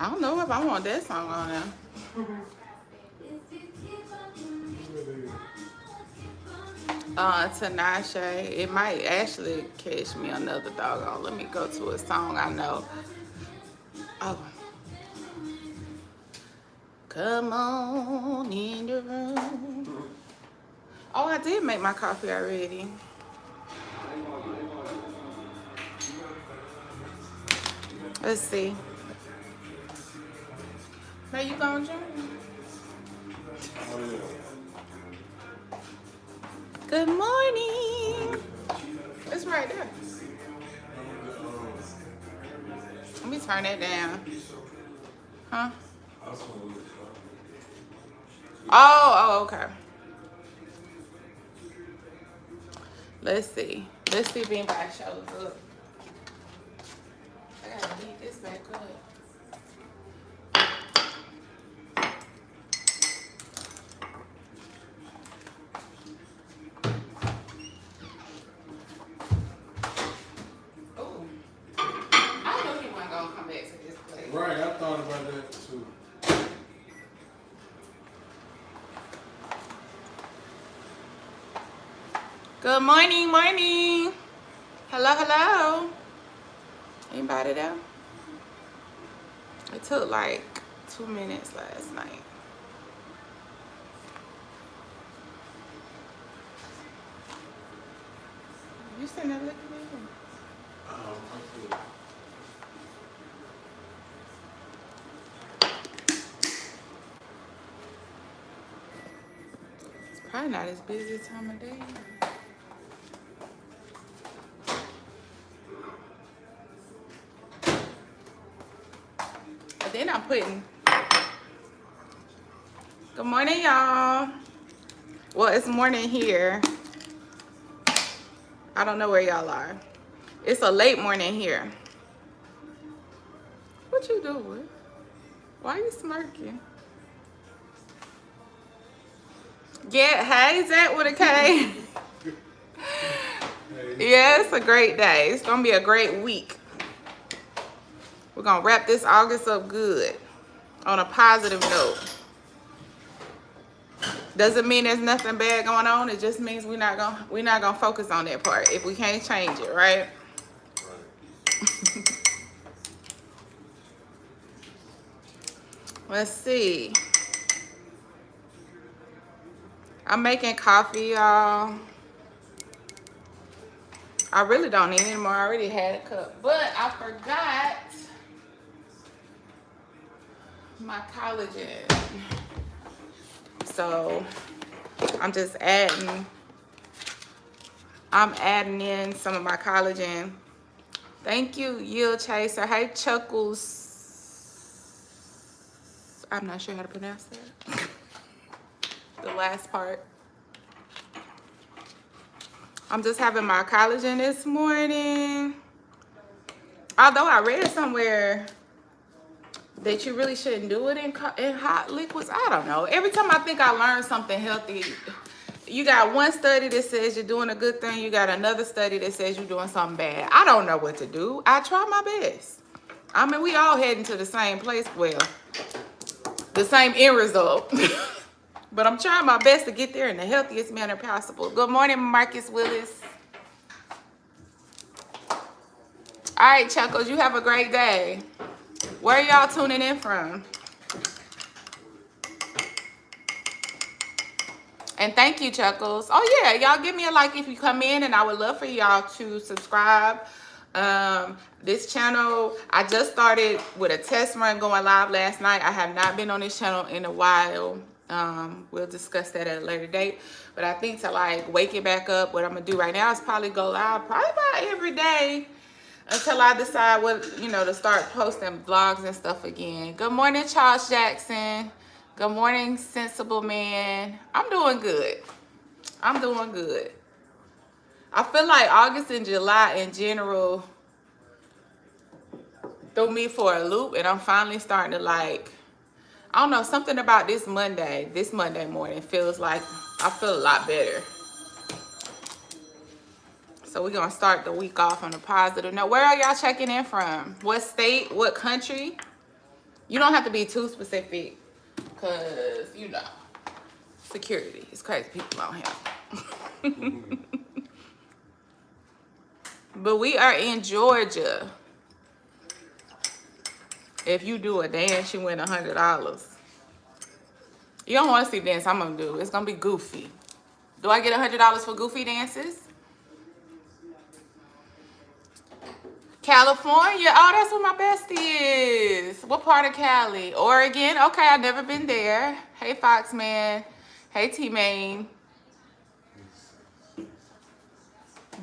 I don't know if I want that song on there. Tinashe. It might actually catch me another doggone. Let me go to a song I know. Oh. Come on in the room. Oh, I did make my coffee already. Let's see. Are you gonna join? Good morning. It's right there. Let me turn that down. Huh? Oh, okay. Let's see. Let's see if anybody shows up. I gotta leave this back up. Oh, I knew he wasn't gonna come back to this place. Right, I thought about that too. Good morning, morning. Hello, hello. Anybody there? It took like 2 minutes last night. You sitting there looking at me? I'm good. It's probably not as busy time of day. But then I'm putting, good morning, y'all. Well, it's morning here. I don't know where y'all are. It's a late morning here. What you doing? Why you smirking? Yeah, hey, Zach with a K. Yeah, it's a great day. It's gonna be a great week. We're gonna wrap this August up good on a positive note. Doesn't mean there's nothing bad going on. It just means we're not gonna focus on that part if we can't change it, right? Let's see. I'm making coffee, y'all. I really don't need any more. I already had a cup, but I forgot my collagen. So I'm just adding in some of my collagen. Thank you, Yield Chaser. Hey, Chuckles. I'm not sure how to pronounce that. The last part. I'm just having my collagen this morning. Although I read somewhere that you really shouldn't do it in hot liquids. I don't know. Every time I think I learned something healthy, you got one study that says you're doing a good thing. You got another study that says you're doing something bad. I don't know what to do. I try my best. I mean, we all heading to the same place. Well, the same end result. But I'm trying my best to get there in the healthiest manner possible. Good morning, Marcus Willis. All right, Chuckles, you have a great day. Where are y'all tuning in from? And thank you, Chuckles. Oh, yeah, y'all give me a like if you come in, and I would love for y'all to subscribe. This channel, I just started with a test run going live last night. I have not been on this channel in a while. We'll discuss that at a later date. But I think to like wake it back up, what I'm gonna do right now is probably go live probably about every day until I decide what, you know, to start posting vlogs and stuff again. Good morning, Charles Jackson. Good morning, Sensible Man. I'm doing good. I'm doing good. I feel like August and July in general threw me for a loop, and I'm finally starting to like, I don't know, something about this Monday morning feels like I feel a lot better. So we're gonna start the week off on a positive note. Where are y'all checking in from? What state? What country? You don't have to be too specific, cause you know, security. It's crazy people out here. But we are in Georgia. If you do a dance, you win $100. You don't want to see the dance I'm gonna do. It's gonna be goofy. Do I get $100 for goofy dances? California. Oh, that's where my bestie is. What part of Cali? Oregon. Okay, I've never been there. Hey, Foxman. Hey, T-Main.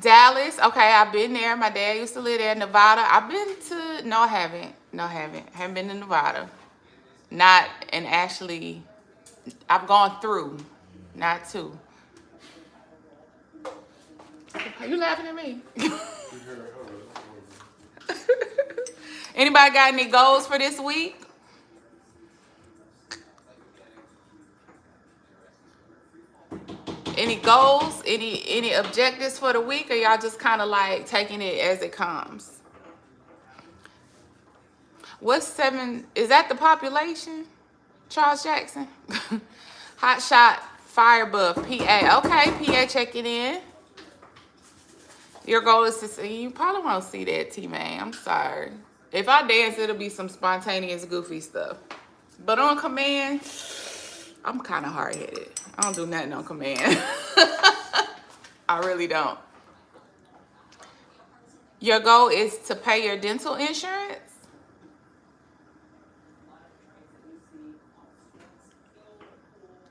Dallas. Okay, I've been there. My dad used to live there. Nevada. I've been to... No, I haven't. No, I haven't. Haven't been to Nevada. Not... And actually... I've gone through. Not to. Are you laughing at me? Anybody got any goals for this week? Any goals? Any objectives for the week? Or y'all just kind of like taking it as it comes? What's 7? Is that the population? Charles Jackson? Hot Shot Fire Buff PA. Okay, PA checking in. Your goal is to see. You probably won't see that, T-Man. I'm sorry. If I dance, it'll be some spontaneous, goofy stuff. But on command, I'm kind of hard-headed. I don't do nothing on command. I really don't. Your goal is to pay your dental insurance?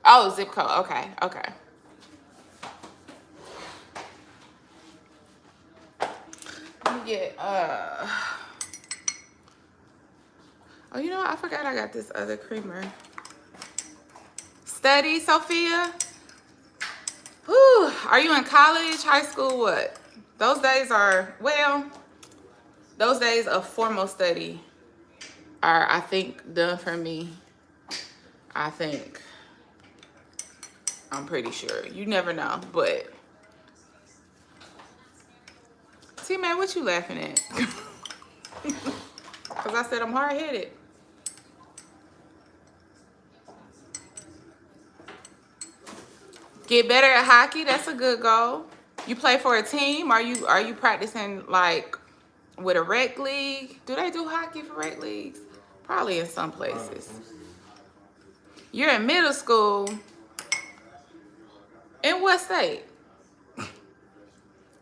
Oh, zip code. Okay, okay. Let me get, oh, you know what? I forgot I got this other creamer. Study, Sophia? Whew. Are you in college, high school, what? Those days are, well, those days of formal study are, I think, done for me. I think. I'm pretty sure. You never know, but. T-Man, what you laughing at? Because I said I'm hard-headed. Get better at hockey. That's a good goal. You play for a team? Are you practicing like with a rec league? Do they do hockey for rec leagues? Probably in some places. You're in middle school. In what state?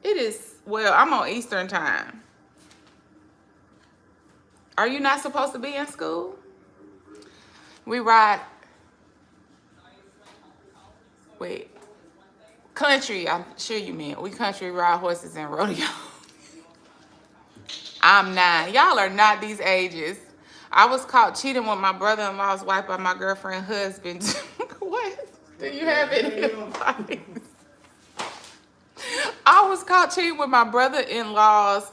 It is, well, I'm on Eastern time. Are you not supposed to be in school? We ride, wait, country, I'm sure you mean. We country ride horses and rodeo. I'm 9. Y'all are not these ages. I was caught cheating with my brother-in-law's wife by my girlfriend's husband. What? Do you have any advice? I was caught cheating with my brother-in-law's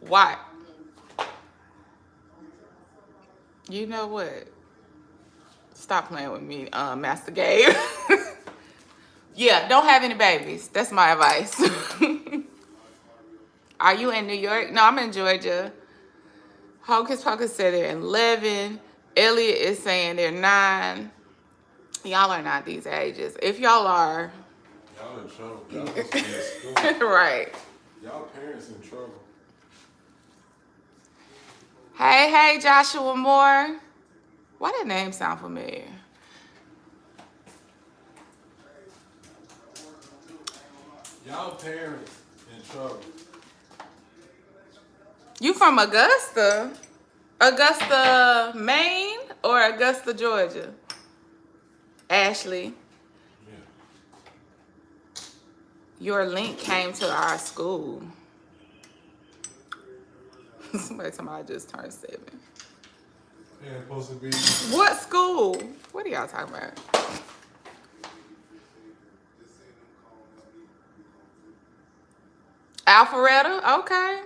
wife. You know what? Stop playing with me, Master Gabe. Yeah, don't have any babies. That's my advice. Are you in New York? No, I'm in Georgia. Hocus Pocus said they're 11. Elliot is saying they're 9. Y'all are not these ages. If y'all are... Y'all in trouble. Y'all supposed to be in school. Right. Y'all parents in trouble. Hey, Joshua Moore. Why that name sound familiar? Y'all parents in trouble. You from Augusta? Augusta, Maine or Augusta, Georgia? Ashley. Yeah. Your link came to our school. Somebody told me I just turned 7. Yeah, supposed to be. What school? What are y'all talking about? Alpharetta? Okay.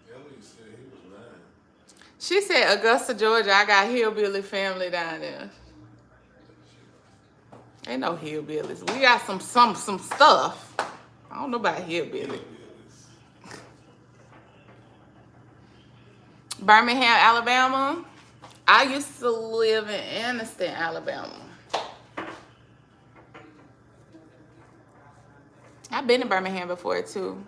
Ellie said he was 9. She said Augusta, Georgia. I got hillbilly family down there. Ain't no hillbillies. We got some stuff. I don't know about hillbilly. Birmingham, Alabama. I used to live in Anniston, Alabama. I've been to Birmingham before too.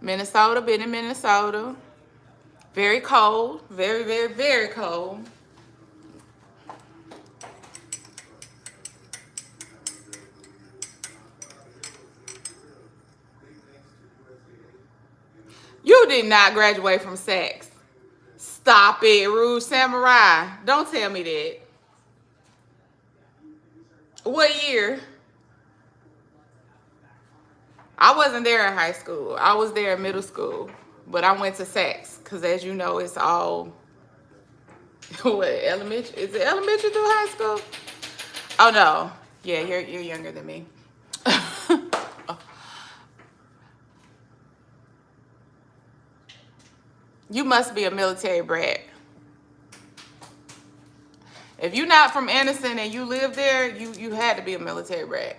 Minnesota, been in Minnesota. Very cold. Very, very, very cold. You did not graduate from Saks. Stop it, Rouge Samurai. Don't tell me that. What year? I wasn't there in high school. I was there in middle school. But I went to Saks because, as you know, it's all what, elementary? Is it elementary through high school? Oh no. Yeah, you're younger than me. You must be a military brat. If you're not from Anniston and you live there, you had to be a military brat.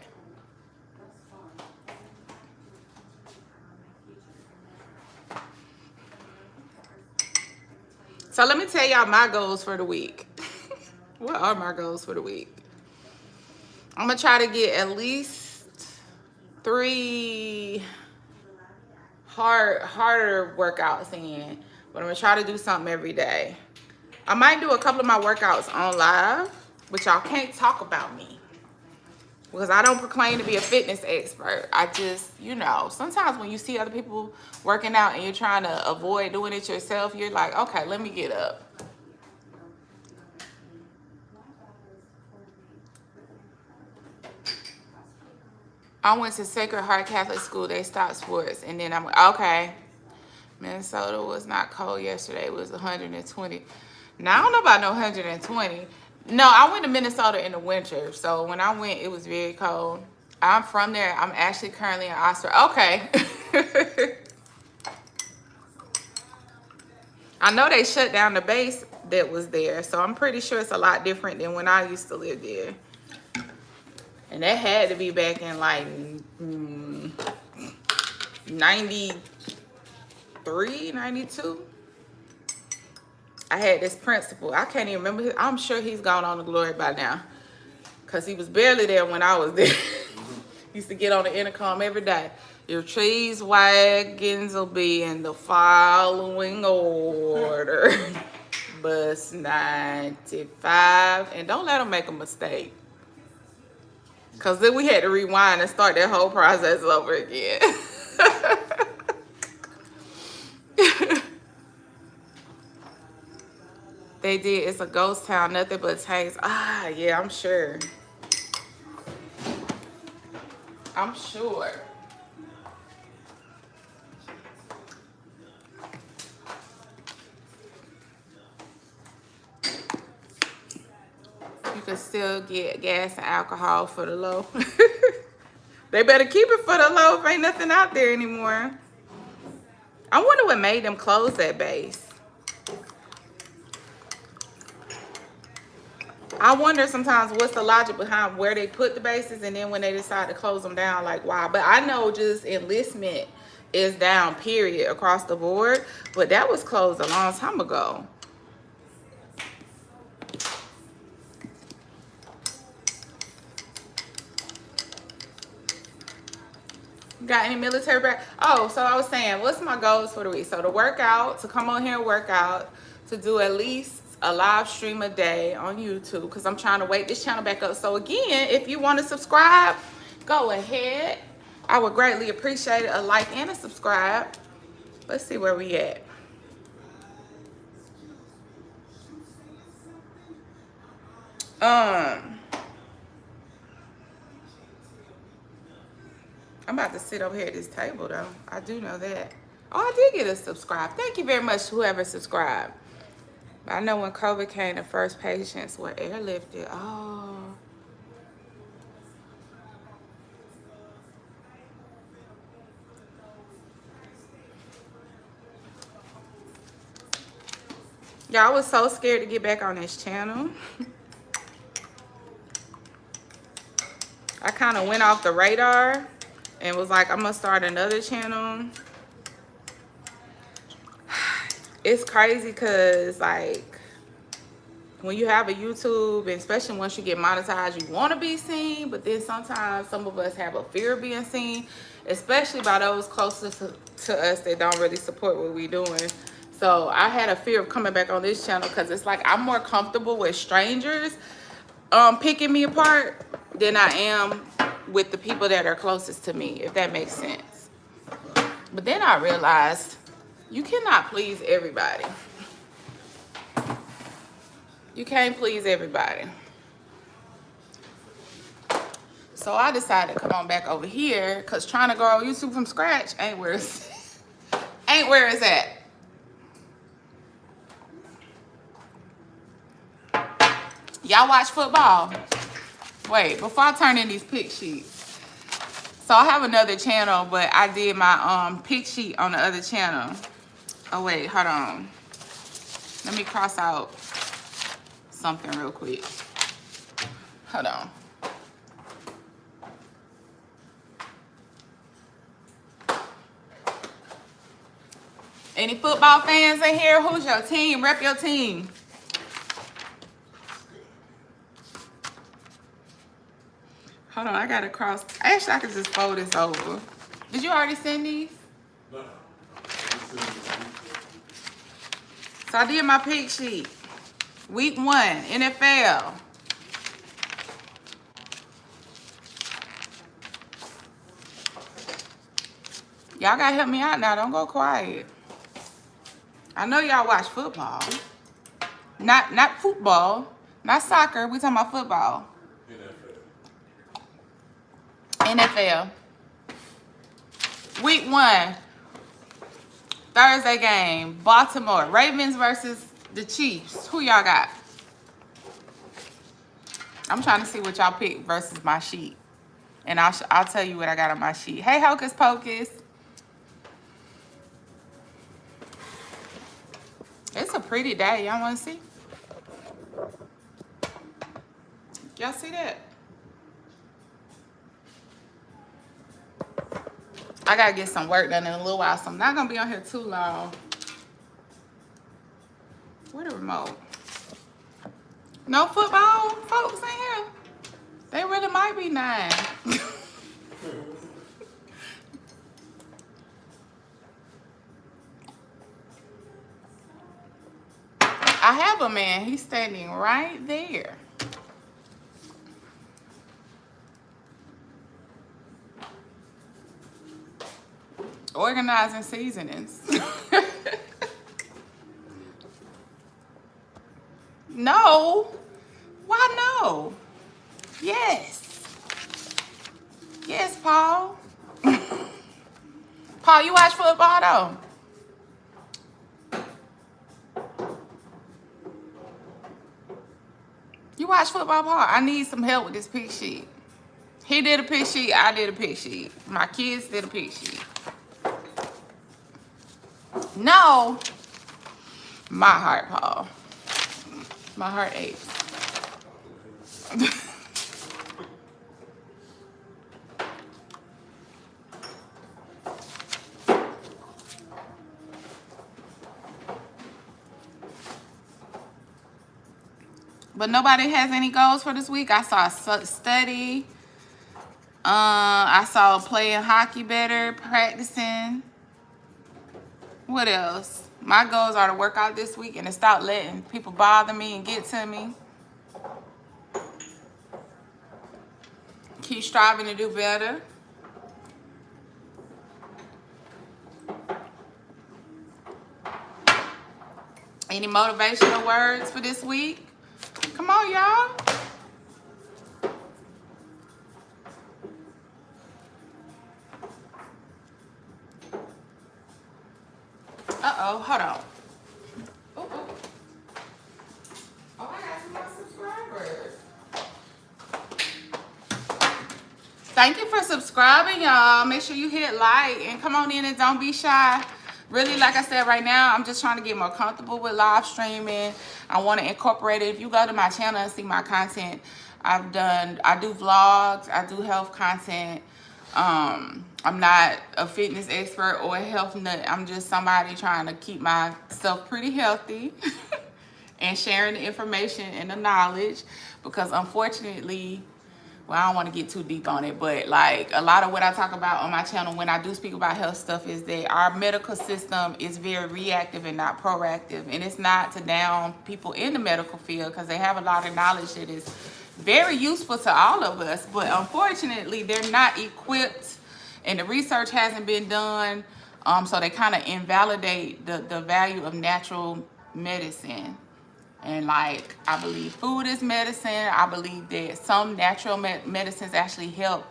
So let me tell y'all my goals for the week. What are my goals for the week? I'm gonna try to get at least 3 harder workouts in, but I'm gonna try to do something every day. I might do a couple of my workouts on live, but y'all can't talk about me because I don't proclaim to be a fitness expert. I just, you know, sometimes when you see other people working out and you're trying to avoid doing it yourself, you're like, okay, let me get up. I went to Sacred Heart Catholic School. They stopped sports. And then I'm okay. Minnesota was not cold yesterday. It was 120. Now, I don't know about no 120. No, I went to Minnesota in the winter. So when I went, it was very cold. I'm from there. I'm actually currently in Oxford. Okay. I know they shut down the base that was there. So I'm pretty sure it's a lot different than when I used to live there. And that had to be back in like 93, 92. I had this principal. I can't even remember. I'm sure he's gone on to glory by now. Because he was barely there when I was there. He used to get on the intercom every day. Your cheese wagons will be in the following order. Bus 95. And don't let them make a mistake. Because then we had to rewind and start that whole process over again. They did. It's a ghost town. Nothing but tanks. Ah, yeah, I'm sure. I'm sure. You can still get gas and alcohol for the low. They better keep it for the low if ain't nothing out there anymore. I wonder what made them close that base. I wonder sometimes what's the logic behind where they put the bases and then when they decide to close them down, like why. But I know just enlistment is down, period, across the board. But that was closed a long time ago. Got any military back? Oh, so I was saying, what's my goals for the week? So to work out, to come on here and work out, to do at least a live stream a day on YouTube because I'm trying to wake this channel back up. So again, if you want to subscribe, go ahead. I would greatly appreciate a like and a subscribe. Let's see where we at. I'm about to sit over here at this table, though. I do know that. Oh, I did get a subscribe. Thank you very much to whoever subscribed. I know when COVID came, the first patients were airlifted. Oh. Y'all was so scared to get back on this channel. I kind of went off the radar. and was like, I'm gonna start another channel. It's crazy because like when you have a YouTube, and especially once you get monetized, you want to be seen, but then sometimes some of us have a fear of being seen, especially by those closest to us that don't really support what we're doing. So I had a fear of coming back on this channel because it's like I'm more comfortable with strangers picking me apart than I am with the people that are closest to me, if that makes sense. But then I realized you cannot please everybody. You can't please everybody. So I decided to come on back over here because trying to grow YouTube from scratch ain't where it's at. Y'all watch football? Wait, before I turn in these pick sheets. So I have another channel, but I did my pick sheet on the other channel. Oh wait, hold on. Let me cross out something real quick. Hold on. Any football fans in here? Who's your team? Rep your team. Hold on, I gotta cross. Actually, I could just fold this over. Did you already send these? No. So I did my pick sheet. Week 1, NFL. Y'all gotta help me out now. Don't go quiet. I know y'all watch football. Not football. Not soccer. We talking about football. NFL. Week 1. Thursday game. Baltimore. Ravens versus the Chiefs. Who y'all got? I'm trying to see what y'all pick versus my sheet. And I'll tell you what I got on my sheet. Hey, Hocus Pocus. It's a pretty day. Y'all want to see? Y'all see that? I got to get some work done in a little while, so I'm not going to be on here too long. Where the remote? No football folks in here? They really might be 9. I have a man. He's standing right there. Organizing seasonings. No. Why no? Yes. Yes, Paul. Paul, you watch football though? You watch football, Paul? I need some help with this pick sheet. He did a pick sheet. I did a pick sheet. My kids did a pick sheet. No. My heart, Paul. My heart aches. But nobody has any goals for this week. I saw study. I saw playing hockey better, practicing. What else? My goals are to work out this week and to stop letting people bother me and get to me. Keep striving to do better. Any motivational words for this week? Come on, y'all. Uh-oh, hold on. Oh, I got some more subscribers. Thank you for subscribing, y'all. Make sure you hit like and come on in and don't be shy. Really, like I said, right now, I'm just trying to get more comfortable with live streaming. I want to incorporate it. If you go to my channel and see my content, I do vlogs, I do health content. I'm not a fitness expert or a health nut. I'm just somebody trying to keep myself pretty healthy and sharing the information and the knowledge, because unfortunately, well, I don't want to get too deep on it, but like a lot of what I talk about on my channel when I do speak about health stuff is that our medical system is very reactive and not proactive. And it's not to down people in the medical field, because they have a lot of knowledge that is very useful to all of us, but unfortunately they're not equipped and the research hasn't been done. So they kind of invalidate the value of natural medicine. And like, I believe food is medicine. I believe that some natural medicines actually help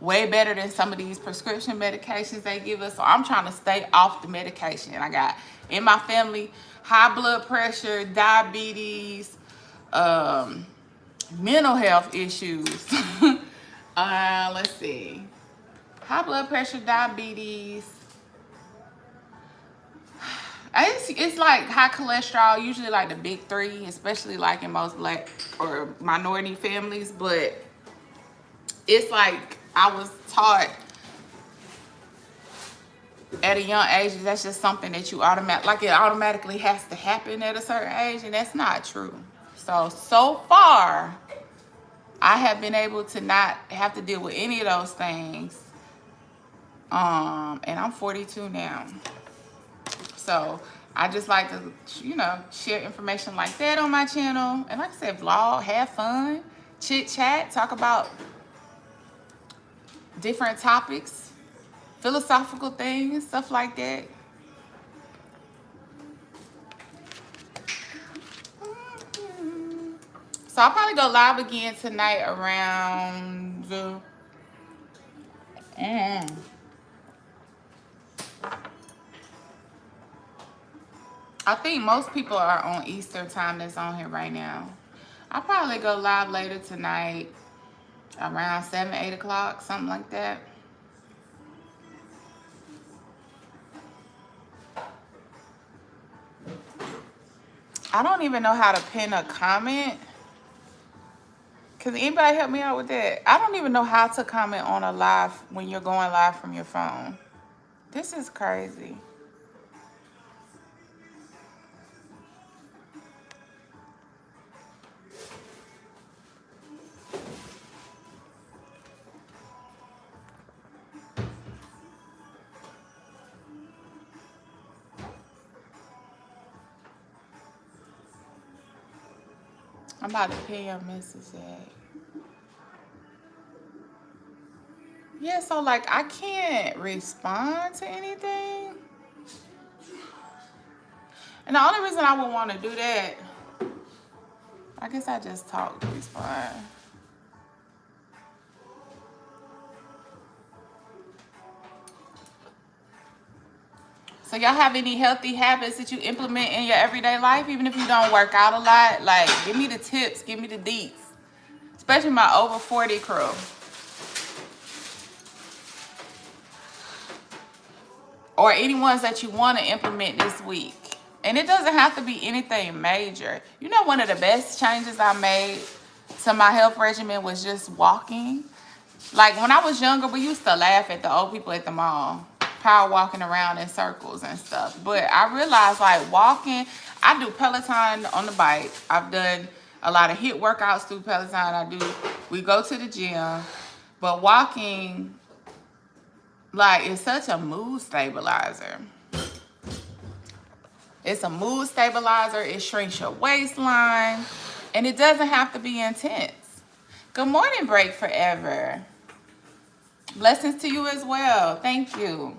way better than some of these prescription medications they give us. So I'm trying to stay off the medication. I got in my family high blood pressure, diabetes, mental health issues. Let's see. High blood pressure, diabetes. It's like high cholesterol, usually like the big three, especially like in most black or minority families. But it's like I was taught at a young age that's just something that you it automatically has to happen at a certain age, and that's not true. So far, I have been able to not have to deal with any of those things. And I'm 42 now. So I just like to, share information like that on my channel. And like I said, vlog, have fun, chit chat, talk about different topics, philosophical things, stuff like that. So I'll probably go live again tonight around I think most people are on Eastern time that's on here right now. I'll probably go live later tonight around 7, 8 o'clock, something like that. I don't even know how to pin a comment. Can anybody help me out with that? I don't even know how to comment on a live when you're going live from your phone. This is crazy. I'm about to pin your message at. Yeah, so like I can't respond to anything. And the only reason I would want to do that, I guess I just talk to respond. So y'all have any healthy habits that you implement in your everyday life, even if you don't work out a lot? Like, give me the tips, give me the deets. Especially my over 40 crew. Or any ones that you want to implement this week. And it doesn't have to be anything major. You know, one of the best changes I made to my health regimen was just walking. Like when I was younger, we used to laugh at the old people at the mall, power walking around in circles and stuff. But I realized like walking, I do Peloton on the bike. I've done a lot of HIIT workouts through Peloton. We go to the gym, but walking, like, it's such a mood stabilizer. It's a mood stabilizer. It shrinks your waistline. And it doesn't have to be intense. Good morning, Break Forever. Blessings to you as well. Thank you.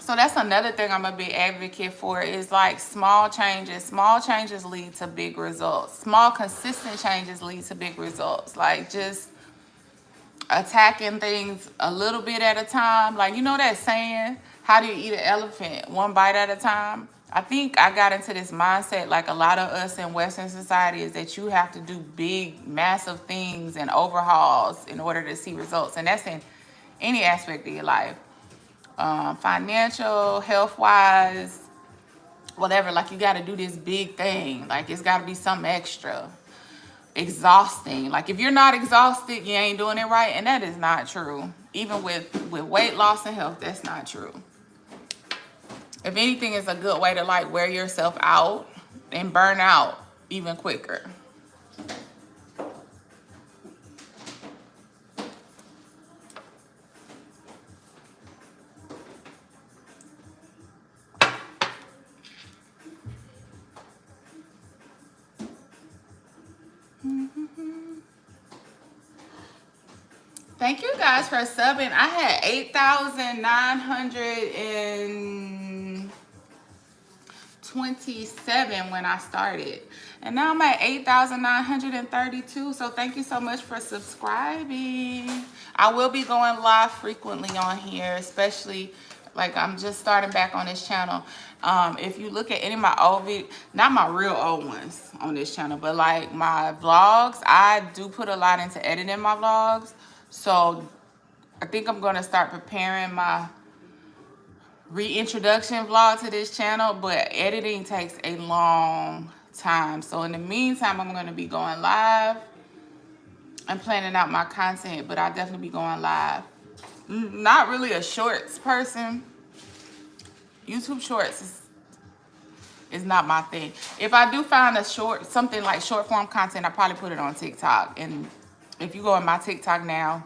So that's another thing I'm a big advocate for is like small changes. Small changes lead to big results. Small, consistent changes lead to big results. Like just attacking things a little bit at a time. Like, you know that saying, how do you eat an elephant? One bite at a time. I think I got into this mindset, like a lot of us in Western society, is that you have to do big, massive things and overhauls in order to see results. And that's in any aspect of your life. Financial, health-wise, whatever. Like, you got to do this big thing. Like, it's got to be something extra. exhausting. Like if you're not exhausted, you ain't doing it right, and that is not true. Even with weight loss and health, that's not true. If anything, it's a good way to like wear yourself out and burn out even quicker. Thank you guys for subbing. I had 8,927 when I started. And now I'm at 8,932. So thank you so much for subscribing. I will be going live frequently on here, especially like I'm just starting back on this channel. If you look at any of my old videos, not my real old ones on this channel, but like my vlogs, I do put a lot into editing my vlogs. So I think I'm going to start preparing my reintroduction vlog to this channel, but editing takes a long time. So in the meantime, I'm going to be going live and planning out my content, but I'll definitely be going live. Not really a shorts person. YouTube shorts is not my thing. If I do find something like short form content, I'll probably put it on TikTok. And if you go on my TikTok now,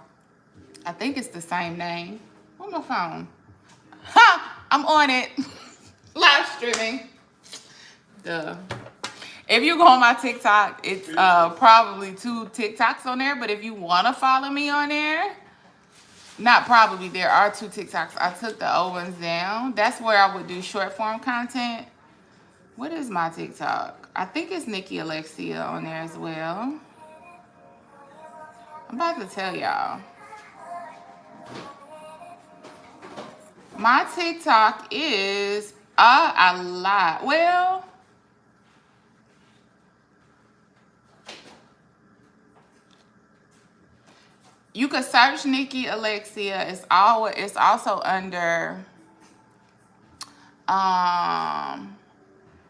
I think it's the same name. Where's my phone? Ha! I'm on it. Live streaming. Duh. If you go on my TikTok, it's probably 2 TikToks on there. But if you want to follow me on there, not probably, there are 2 TikToks. I took the old ones down. That's where I would do short form content. What is my TikTok? I think it's Nicki Alexia on there as well. I'm about to tell y'all. My TikTok is a lot. Well, you could search Nicki Alexia. It's also under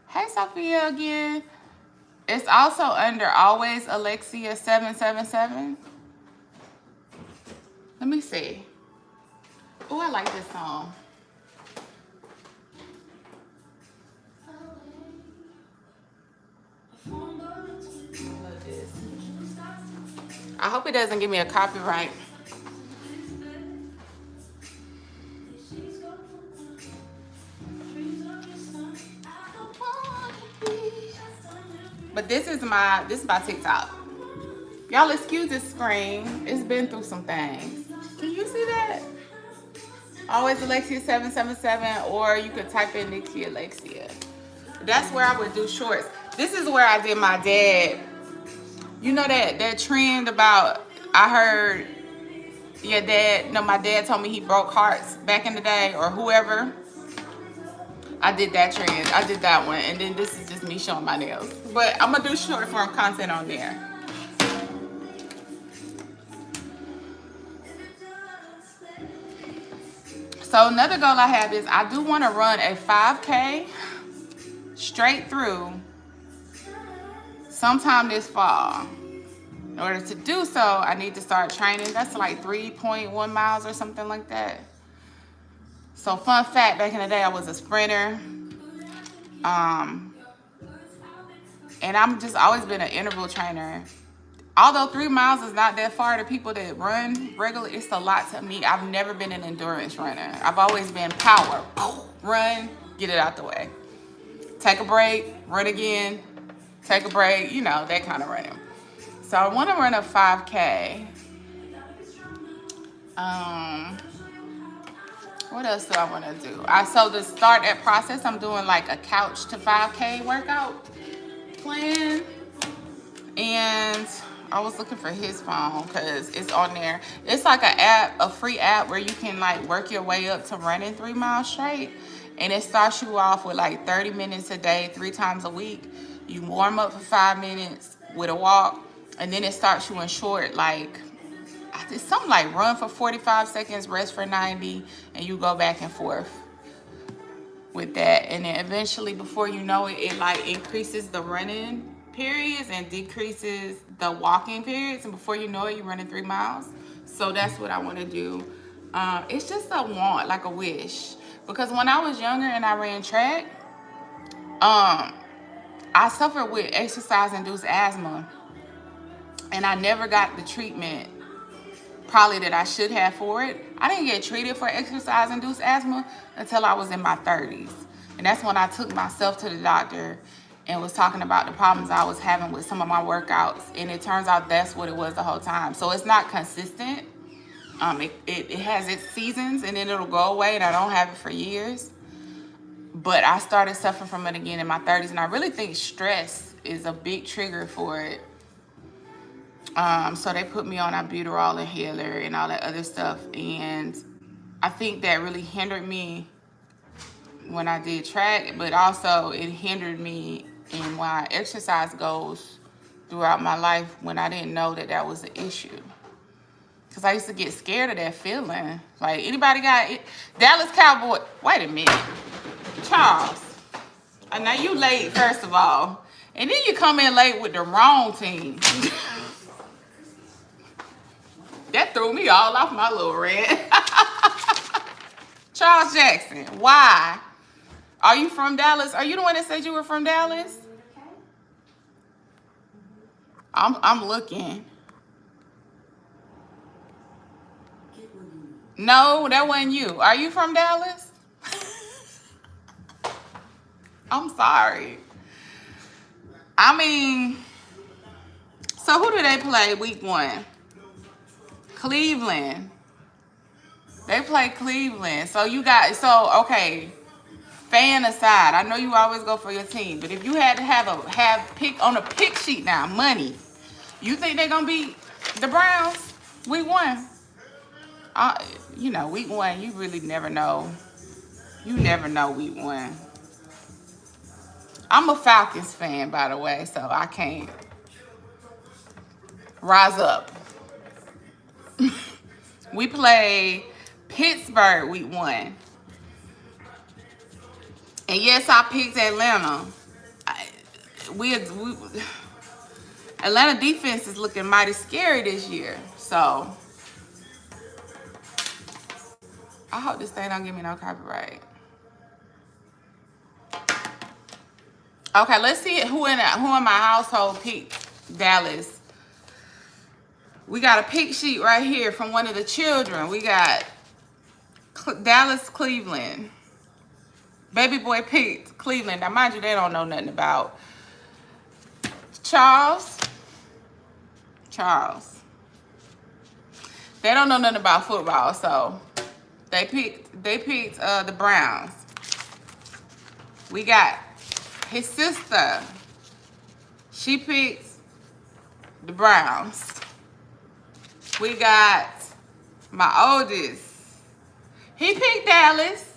hey Sophia again. It's also under Always Alexia 777. Let me see. Oh, I like this song. I hope it doesn't give me a copyright. But this is my TikTok. Y'all excuse this screen. It's been through some things. Can you see that? Always Alexia 777, or you could type in Nicki Alexia. That's where I would do shorts. This is where I did my dad. You know that trend about, I heard your dad, no, my dad told me he broke hearts back in the day, or whoever. I did that trend. I did that one. And then this is just me showing my nails. But I'm going to do short form content on there. So another goal I have is I do want to run a 5K straight through sometime this fall. In order to do so, I need to start training. That's like 3.1 miles or something like that. So fun fact, back in the day, I was a sprinter. And I'm just always been an interval trainer. Although 3 miles is not that far to people that run regularly, it's a lot to me. I've never been an endurance runner. I've always been power. Run, get it out the way. Take a break, run again, take a break, you know, that kind of running. So I want to run a 5K. What else do I want to do? So to start that process, I'm doing like a couch to 5K workout plan. And I was looking for his phone because it's on there. It's like an app, a free app where you can like work your way up to running 3 miles straight. And it starts you off with like 30 minutes a day, 3 times a week. You warm up for 5 minutes with a walk. And then it starts you in short, like, it's something like run for 45 seconds, rest for 90, and you go back and forth with that. And then eventually, before you know it, it like increases the running periods and decreases the walking periods, and before you know it, you're running 3 miles. So that's what I want to do. It's just a want, like a wish, because when I was younger and I ran track, I suffered with exercise-induced asthma, and I never got the treatment probably that I should have for it. I didn't get treated for exercise-induced asthma until I was in my 30s. And that's when I took myself to the doctor and was talking about the problems I was having with some of my workouts. And it turns out that's what it was the whole time. So it's not consistent. It has its seasons, and then it'll go away, and I don't have it for years. But I started suffering from it again in my 30s, and I really think stress is a big trigger for it. So they put me on albuterol inhaler and all that other stuff, and I think that really hindered me when I did track, but also it hindered me in my exercise goals throughout my life when I didn't know that that was an issue. Because I used to get scared of that feeling. Like, anybody got it? Dallas Cowboy? Wait a minute. Charles. Now you late, first of all. And then you come in late with the wrong team. That threw me all off my little rant. Charles Jackson, why? Are you from Dallas? Are you the one that said you were from Dallas? I'm looking. No, that wasn't you. Are you from Dallas? I'm sorry. I mean, so who do they play week 1? Cleveland. They play Cleveland. So okay, fan aside, I know you always go for your team, but if you had to have pick on a pick sheet now, money, you think they're gonna beat the Browns week 1? Week 1, you really never know. You never know week 1. I'm a Falcons fan, by the way, so I can't rise up. We play Pittsburgh week 1. And yes, I picked Atlanta. Atlanta defense is looking mighty scary this year. So I hope this thing don't give me no copyright. Okay, let's see who in my household picked Dallas. We got a pick sheet right here from one of the children. We got Dallas, Cleveland. Baby boy picked Cleveland. Now, mind you, they don't know nothing about Charles. They don't know nothing about football, so they picked the Browns. We got his sister. She picked the Browns. We got my oldest. He picked Dallas.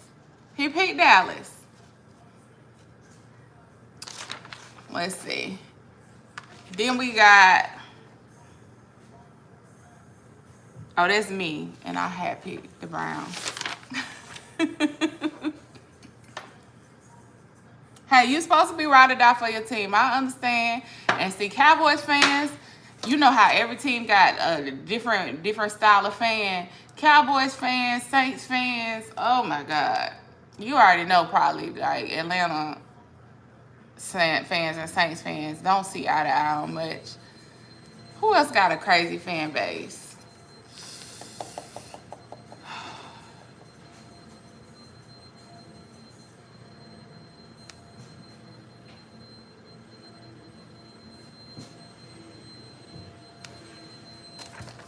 Let's see. Then we got, oh, that's me, and I had picked the Browns. Hey, you supposed to be ride or die for your team. I understand. And see, Cowboys fans, you know how every team got a different style of fan. Cowboys fans, Saints fans, oh my God. You already know probably, like, Atlanta fans and Saints fans don't see eye to eye on much. Who else got a crazy fan base?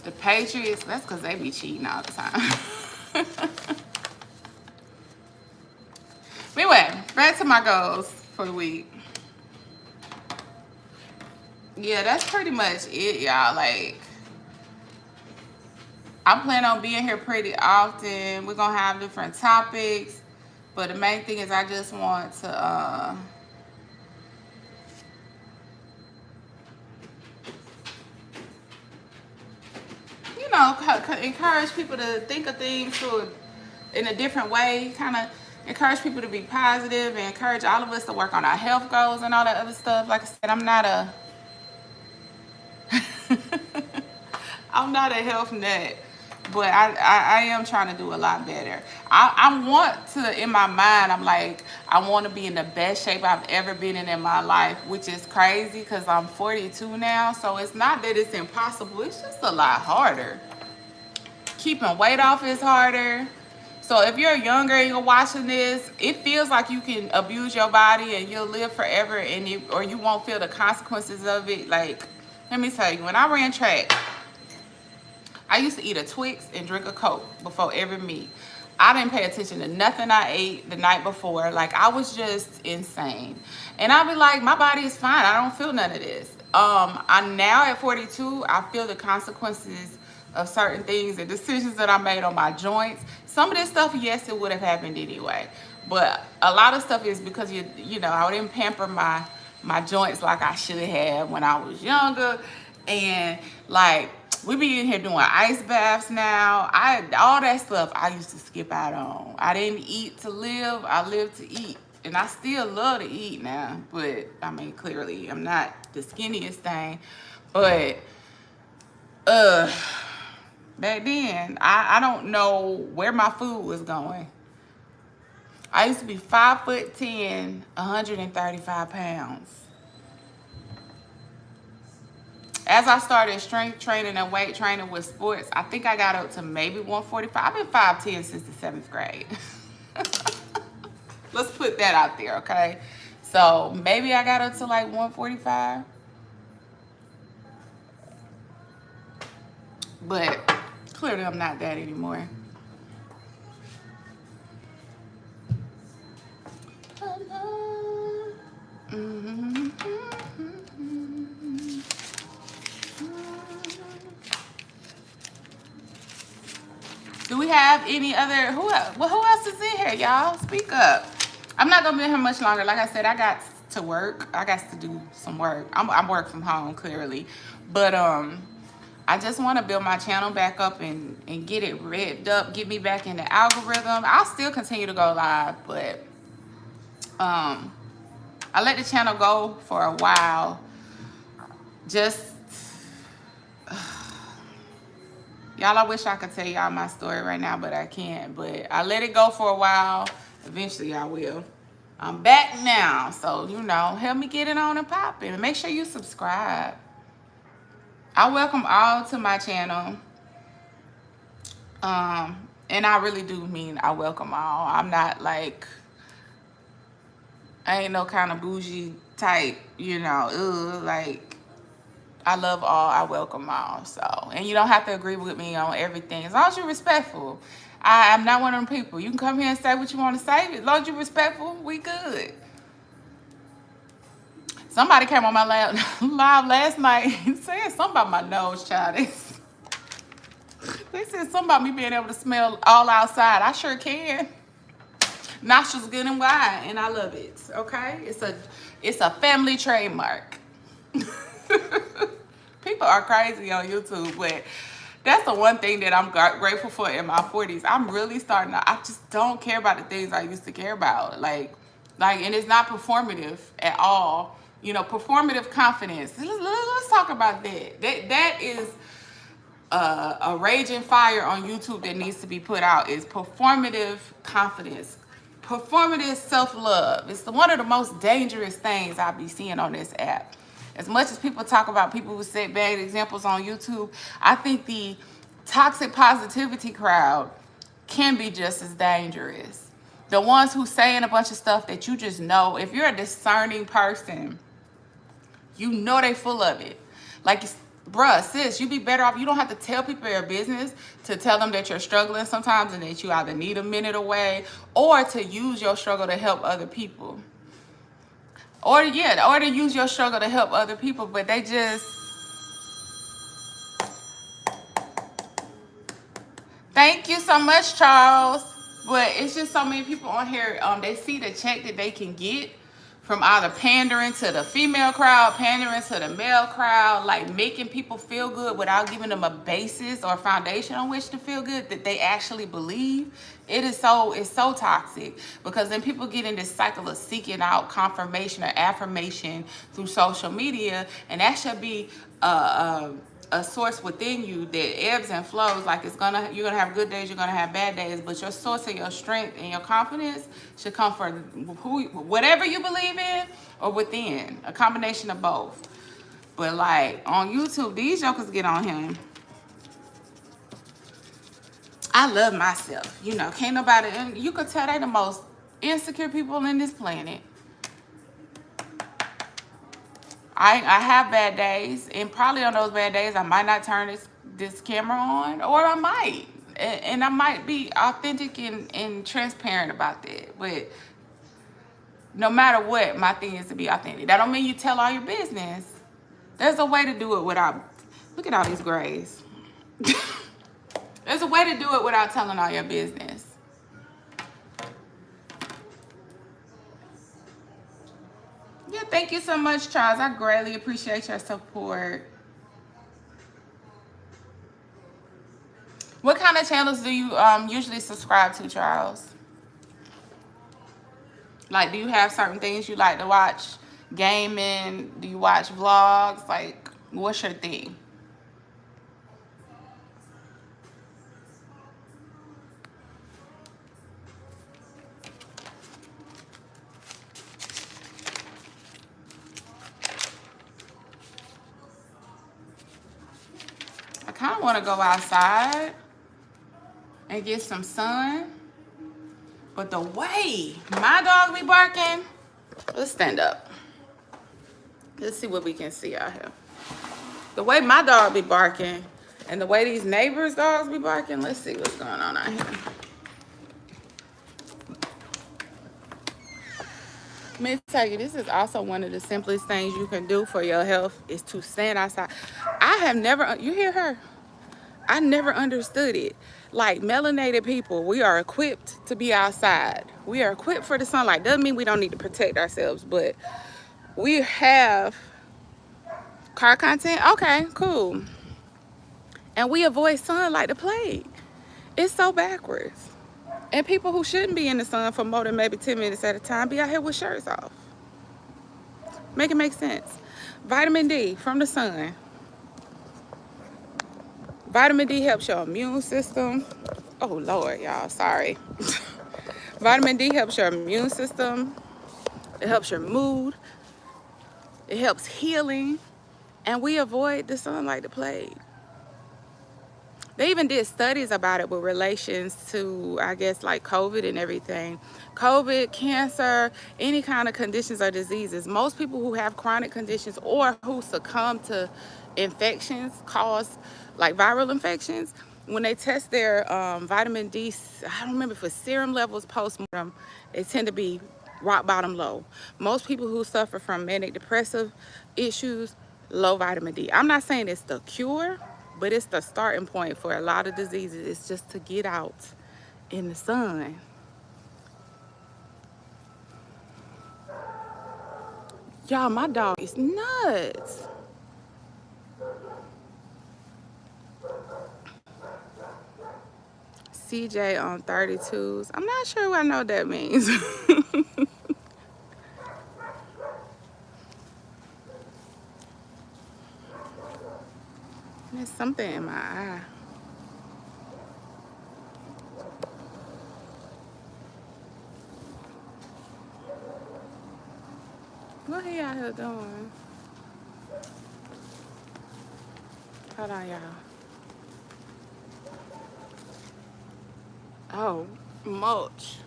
The Patriots, that's because they be cheating all the time. Anyway, back to my goals for the week. Yeah, that's pretty much it, y'all. Like, I plan on being here pretty often. We're going to have different topics. But the main thing is I just want to encourage people to think of things in a different way, kind of encourage people to be positive and encourage all of us to work on our health goals and all that other stuff. Like I said, I'm not a I'm not a health nut, but I am trying to do a lot better. I want to, in my mind, I'm like, I want to be in the best shape I've ever been in my life, which is crazy because I'm 42 now. So it's not that it's impossible. It's just a lot harder. Keeping weight off is harder. So if you're younger and you're watching this, it feels like you can abuse your body and you'll live forever, and or you won't feel the consequences of it. Like, let me tell you, when I ran track, I used to eat a Twix and drink a Coke before every meet. I didn't pay attention to nothing I ate the night before. Like, I was just insane. And I'd be like, my body is fine. I don't feel none of this. I'm now at 42. I feel the consequences of certain things and decisions that I made on my joints. Some of this stuff, yes, it would have happened anyway. But a lot of stuff is because, you know, I didn't pamper my joints like I should have when I was younger. And, like, we be in here doing ice baths now. All that stuff I used to skip out on. I didn't eat to live. I lived to eat. And I still love to eat now. But, I mean, clearly, I'm not the skinniest thing. But, back then, I don't know where my food was going. I used to be 5'10", 135 pounds. As I started strength training and weight training with sports, I think I got up to maybe 145. I've been 5'10" since the 7th grade. Let's put that out there, okay? So maybe I got up to like 145. But clearly I'm not that anymore. Do we have any other, who else is in here, y'all? Speak up. I'm not gonna be in here much longer. Like I said, I got to work. I got to do some work. I'm work from home, clearly. But I just want to build my channel back up and get it revved up, get me back in the algorithm. I'll still continue to go live, but I let the channel go for a while. Just y'all, I wish I could tell y'all my story right now, but I can't. But I let it go for a while. Eventually I will. I'm back now. So, you know, help me get it on and popping. And make sure you subscribe. I welcome all to my channel. And I really do mean I welcome all. I'm not like, I ain't no kind of bougie type, you know, like, I love all, I welcome all. So, and you don't have to agree with me on everything. As long as you're respectful. I'm not one of them people. You can come here and say what you want to say. As long as you're respectful, we good. Somebody came on my live last night saying something about my nose, child. They said something about me being able to smell all outside. I sure can. Nostrils good and wide, and I love it. Okay? It's a family trademark. People are crazy on YouTube, but that's the one thing that I'm grateful for in my 40s. I'm really starting to, I just don't care about the things I used to care about. Like, and it's not performative at all. You know, performative confidence. Let's talk about that. That is a raging fire on YouTube that needs to be put out, is performative confidence. Performative self-love. It's one of the most dangerous things I be seeing on this app. As much as people talk about people who set bad examples on YouTube, I think the toxic positivity crowd can be just as dangerous. The ones who saying a bunch of stuff that you just know, if you're a discerning person, you know they full of it. Like, bruh, sis, you be better off. You don't have to tell people your business to tell them that you're struggling sometimes and that you either need a minute away or to use your struggle to help other people. Or to use your struggle to help other people, but they just, thank you so much, Charles. But it's just so many people on here, they see the check that they can get from either pandering to the female crowd, pandering to the male crowd, like making people feel good without giving them a basis or foundation on which to feel good that they actually believe. It's so toxic, because then people get in this cycle of seeking out confirmation or affirmation through social media, and that should be a source within you that ebbs and flows. Like you're gonna have good days, you're gonna have bad days, but your source of your strength and your confidence should come from whatever you believe in or within, a combination of both. But like on YouTube, these jokers get on him. I love myself, you know. Can't nobody, and you could tell they the most insecure people in this planet. I have bad days, and probably on those bad days I might not turn this camera on, or I might, and I might be authentic and transparent about that. But no matter what, my thing is to be authentic. That don't mean you tell all your business. There's a way to do it without, look at all these grays. There's a way to do it without telling all your business. Yeah, thank you so much, Charles. I greatly appreciate your support. What kind of channels do you usually subscribe to, Charles? Like, do you have certain things you like to watch? Gaming? Do you watch vlogs? Like, what's your thing? I kind of want to go outside and get some sun. But the way my dog be barking, let's stand up. Let's see what we can see out here. The way my dog be barking and the way these neighbors' dogs be barking, let's see what's going on out here. Let me tell you, this is also one of the simplest things you can do for your health, is to stand outside. I have never, you hear her? I never understood it. Like, melanated people, we are equipped to be outside. We are equipped for the sunlight. Doesn't mean we don't need to protect ourselves, but we have car content. Okay, cool. And we avoid sun like the plague. It's so backwards. And people who shouldn't be in the sun for more than maybe 10 minutes at a time be out here with shirts off. Make it make sense. Vitamin D from the sun. Vitamin D helps your immune system. Oh, Lord, y'all, sorry. Vitamin D helps your immune system. It helps your mood. It helps healing. And we avoid the sun like the plague. They even did studies about it with relations to, I guess, like COVID and everything. COVID, cancer, any kind of conditions or diseases. Most people who have chronic conditions or who succumb to infections caused, like viral infections, when they test their vitamin D, I don't remember if it's serum levels post-mortem, they tend to be rock bottom low. Most people who suffer from manic depressive issues, low vitamin D. I'm not saying it's the cure, but it's the starting point for a lot of diseases. It's just to get out in the sun. Y'all, my dog is nuts. CJ on 32s. I'm not sure what I know what that means. There's something in my eye. What are y'all here doing? Hold on, y'all. Oh, mulch.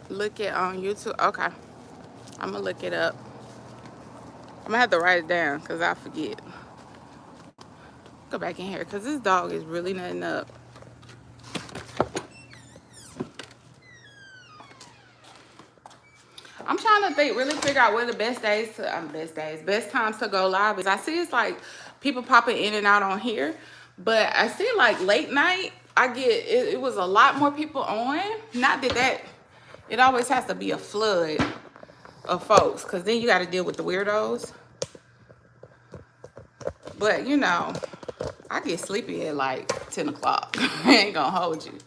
Look it on YouTube. Okay. I'm gonna look it up. I'm gonna have to write it down because I forget. Go back in here because this dog is really nutting up. I'm trying to really figure out where the best times to go live is. I see it's like people popping in and out on here, but I see like late night I get it, it was a lot more people on. Not that it always has to be a flood of folks, because then you got to deal with the weirdos. But you know, I get sleepy at like 10 o'clock. I ain't gonna hold you.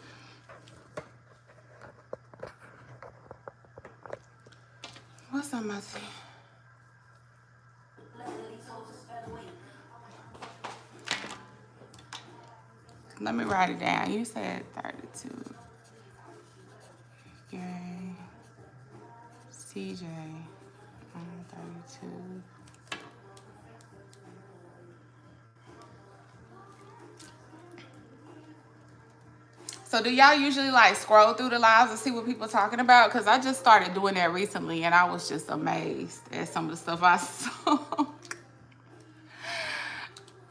What's on my team? Let me write it down. You said 32. Gary, CJ, 32. So do y'all usually like scroll through the lives and see what people talking about? Because I just started doing that recently and I was just amazed at some of the stuff I saw.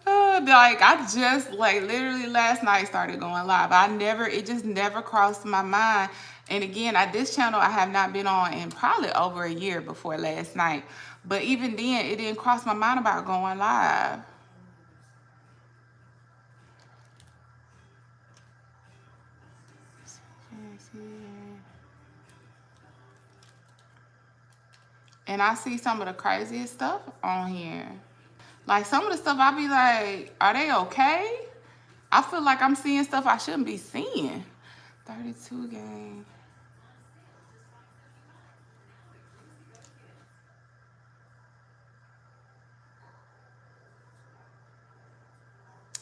Like I just like literally last night started going live. It just never crossed my mind. And again, at this channel I have not been on in probably over a year before last night. But even then it didn't cross my mind about going live. And I see some of the craziest stuff on here. Like some of the stuff I be like, are they okay? I feel like I'm seeing stuff I shouldn't be seeing. 32 game.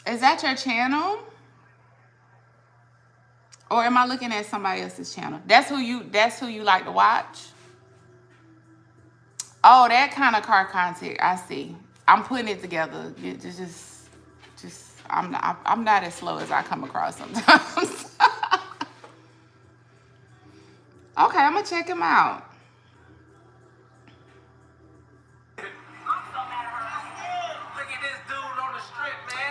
Is that your channel? Or am I looking at somebody else's channel? That's who you like to watch? Oh, that kind of car content. I see. I'm putting it together. I'm not as slow as I come across sometimes. Okay, I'm gonna check him out.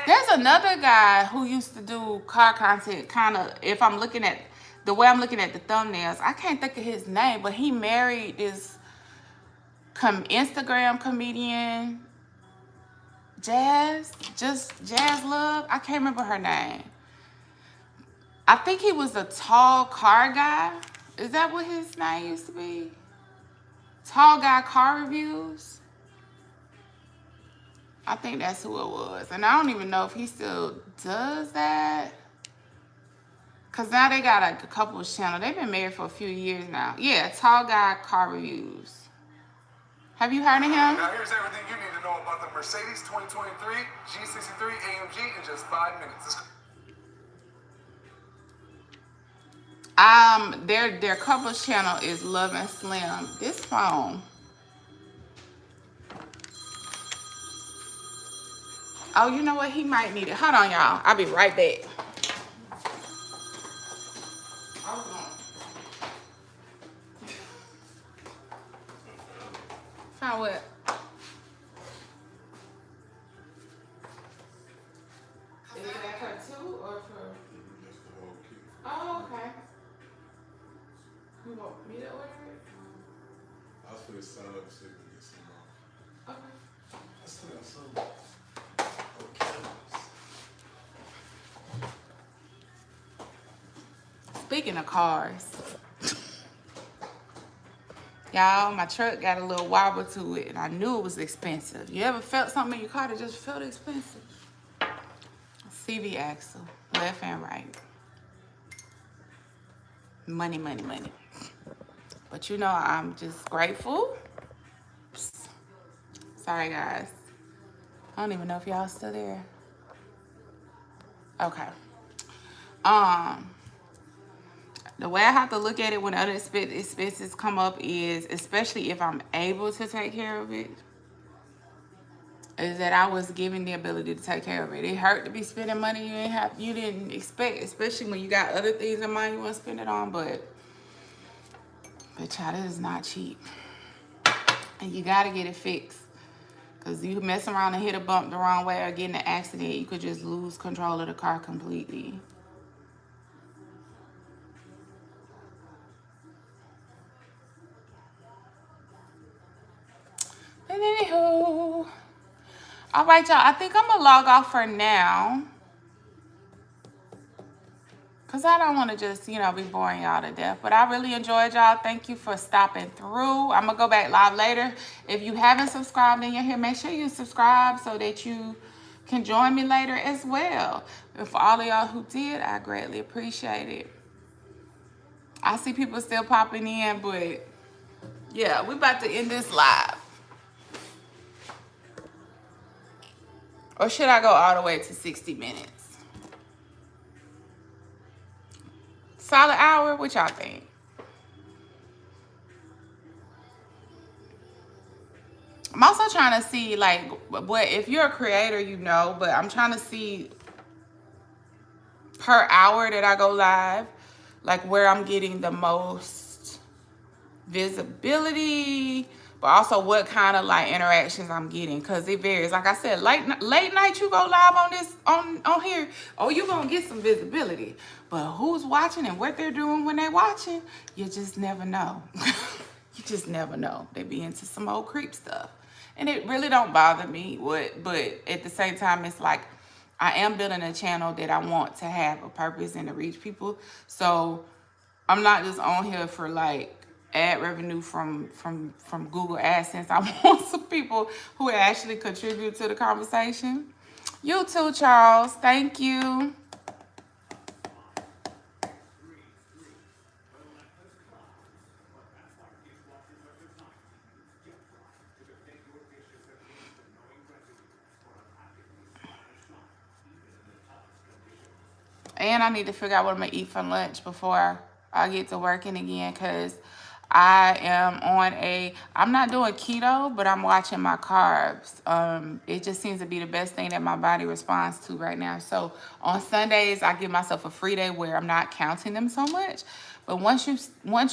There's another guy who used to do car content, kind of, if I'm looking at, the way I'm looking at the thumbnails, I can't think of his name, but he married this Instagram comedian, Jazz Love. I can't remember her name. I think he was a tall car guy. Is that what his name used to be? Tall Guy Car Reviews. I think that's who it was. And I don't even know if he still does that. Because now they got like a couple of channels. They've been married for a few years now. Yeah, Tall Guy Car Reviews. Have you heard of him? Now here's everything you need to know about the Mercedes 2023 G63 AMG in just 5 minutes. Their couple's channel is Love and Slim. This phone. Oh, you know what? He might need it. Hold on, y'all. I'll be right back. Found what? Is it at her too or for? That's the whole key. Oh, okay. You want me to order it? I was finna sign up so you can get some off. Okay. I still got some. Okay. Speaking of cars, y'all, my truck got a little wobble to it, and I knew it was expensive. You ever felt something in your car that just felt expensive? CV axle, left and right. Money, money, money. But you know, I'm just grateful. Sorry, guys. I don't even know if y'all still there. Okay. The way I have to look at it when other expenses come up is, especially if I'm able to take care of it, is that I was given the ability to take care of it. It hurt to be spending money you didn't expect, especially when you got other things in mind you want to spend it on, but child, it is not cheap. And you gotta get it fixed. Cause you mess around and hit a bump the wrong way or get in an accident, you could just lose control of the car completely. And anywho, all right, y'all. I think I'm gonna log off for now. Because I don't want to just, you know, be boring y'all to death. But I really enjoyed y'all. Thank you for stopping through. I'm going to go back live later. If you haven't subscribed and you're here, make sure you subscribe so that you can join me later as well. And for all of y'all who did, I greatly appreciate it. I see people still popping in, but yeah, we're about to end this live. Or should I go all the way to 60 minutes? Solid hour? What y'all think? I'm also trying to see, like, what if you're a creator, you know, but I'm trying to see per hour that I go live, like where I'm getting the most visibility, but also what kind of like interactions I'm getting, because it varies. Like I said, late night you go live on this on here, oh, you're gonna get some visibility, but who's watching and what they're doing when they're watching, you just never know. You just never know. They be into some old creep stuff, and it really don't bother me. But at the same time, it's like I am building a channel that I want to have a purpose and to reach people. So I'm not just on here for like ad revenue from Google AdSense. I want some people who actually contribute to the conversation. You too, Charles. Thank you. And I need to figure out what I'm going to eat for lunch before I get to working again, because I am on I'm not doing keto, but I'm watching my carbs. It just seems to be the best thing that my body responds to right now. So on Sundays, I give myself a free day where I'm not counting them so much. But once